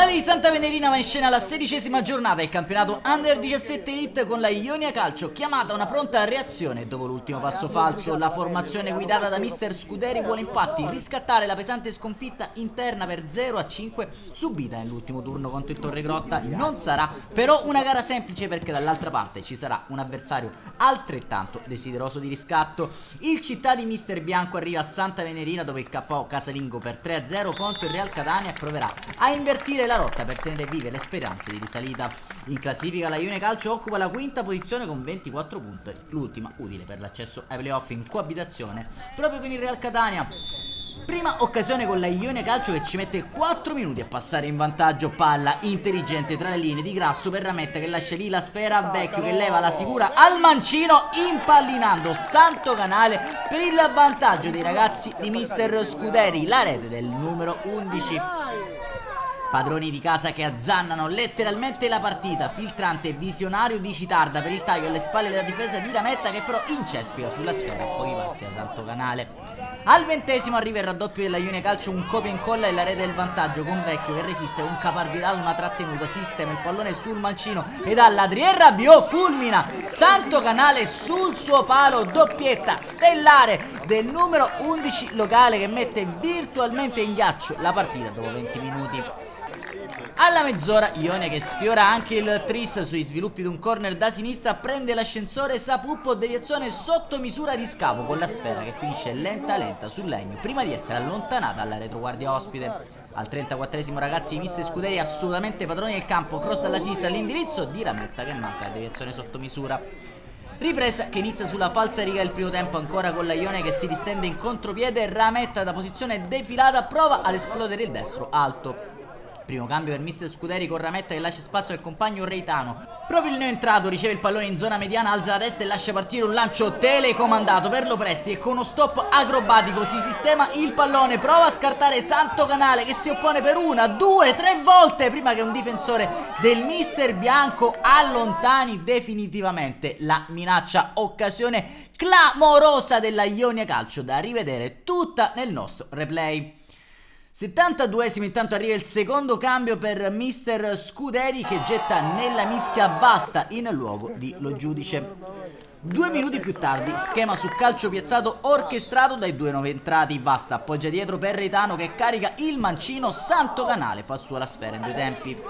finale di Santa Venerina va in scena la 16ª giornata del campionato Under 17 Elite con la Ionia Calcio chiamata a una pronta reazione dopo l'ultimo passo falso. La formazione guidata da mister Scuderi vuole infatti riscattare la pesante sconfitta interna per 0-5 subita nell'ultimo turno contro il Torregrotta. Non sarà però una gara semplice perché dall'altra parte ci sarà un avversario altrettanto desideroso di riscatto. Il città di mister Bianco arriva a Santa Venerina dove il KO casalingo per 3-0 contro il Real Catania proverà a invertire la rotta per tenere vive le speranze di risalita. In classifica la Ionia Calcio occupa la quinta posizione con 24 punti, l'ultima utile per l'accesso ai playoff in coabitazione proprio con il Real Catania. Prima occasione con la Ionia Calcio che ci mette 4 minuti a passare in vantaggio. Palla intelligente tra le linee di Grasso per Rametta che lascia lì la sfera a Vecchio che leva la sicura al mancino impallinando Santo Canale per il vantaggio dei ragazzi di mister Scuderi. La rete del numero 11. Padroni di casa che azzannano letteralmente la partita. Filtrante visionario di Citarda per il taglio alle spalle della difesa di Rametta che però incespica sulla sfera a pochi passi a Santo Canale. Al 20° arriva il raddoppio della Ionia Calcio, un copia e incolla e la rete del vantaggio con Vecchio che resiste con caparbietà ad una trattenuta, sistema il pallone sul mancino ed all'Adrien Rabiot fulmina Santo Canale sul suo palo, doppietta stellare del numero 11 locale che mette virtualmente in ghiaccio la partita dopo 20 minuti. Alla mezz'ora Ionia che sfiora anche il tris sui sviluppi di un corner da sinistra prende l'ascensore Sapuppo, deviazione sotto misura di Scavo con la sfera che finisce lenta sul legno prima di essere allontanata alla retroguardia ospite. Al 34° ragazzi di mister Scuderi assolutamente padroni del campo, cross dalla sinistra all'indirizzo di Rametta che manca la deviazione sotto misura. Ripresa che inizia sulla falsa riga del primo tempo ancora con la Ionia che si distende in contropiede. Rametta da posizione defilata prova ad esplodere il destro alto. Primo cambio per mister Scuderi con Rametta che lascia spazio al compagno Reitano. Proprio il neoentrato riceve il pallone in zona mediana, alza la testa e lascia partire un lancio telecomandato per Lopresti e con uno stop acrobatico si sistema il pallone. Prova a scartare Santo Canale che si oppone per 1, 2, 3 volte prima che un difensore del mister Bianco allontani definitivamente la minaccia. Occasione clamorosa della Ionia Calcio da rivedere tutta nel nostro replay. 72° intanto arriva il secondo cambio per mister Scuderi che getta nella mischia Vasta in luogo di Lo Giudice. 2 minuti più tardi schema su calcio piazzato orchestrato dai due nuovi entrati. Vasta appoggia dietro per Reitano che carica il mancino. Santo Canale fa sua la sfera in 2 tempi.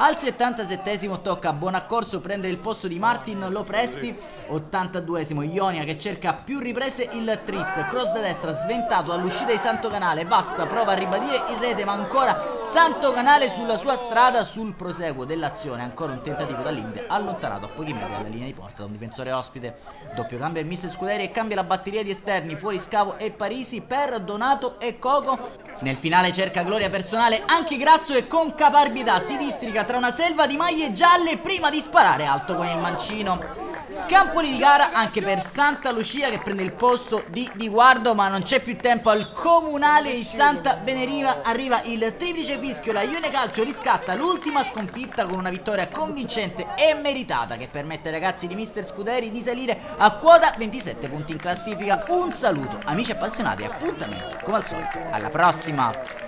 Al 77° tocca a Bonaccorso prendere il posto di Martin Lopresti. 82° Ionia che cerca più riprese il tris, cross da destra sventato dall'uscita di Santo Canale. Vasta prova a ribadire in rete ma ancora Santo Canale sulla sua strada sul proseguo dell'azione. Ancora un tentativo dall'India allontanato a pochi metri dalla linea di porta da un difensore ospite. Doppio cambio per mister Scuderi e cambia la batteria di esterni, fuori Scavo e Parisi per Donato e Coco. Nel finale cerca gloria personale anche Grasso e con caparbietà si districa tra una selva di maglie gialle prima di sparare alto con il mancino. Scampoli di gara anche per Santa Lucia che prende il posto di Guardo, ma non c'è più tempo. Al comunale di Santa Venerina arriva il triplice fischio. La Ionia Calcio riscatta l'ultima sconfitta con una vittoria convincente e meritata che permette ai ragazzi di mister Scuderi di salire a quota 27 punti in classifica. Un saluto amici appassionati e appuntamento come al solito alla prossima.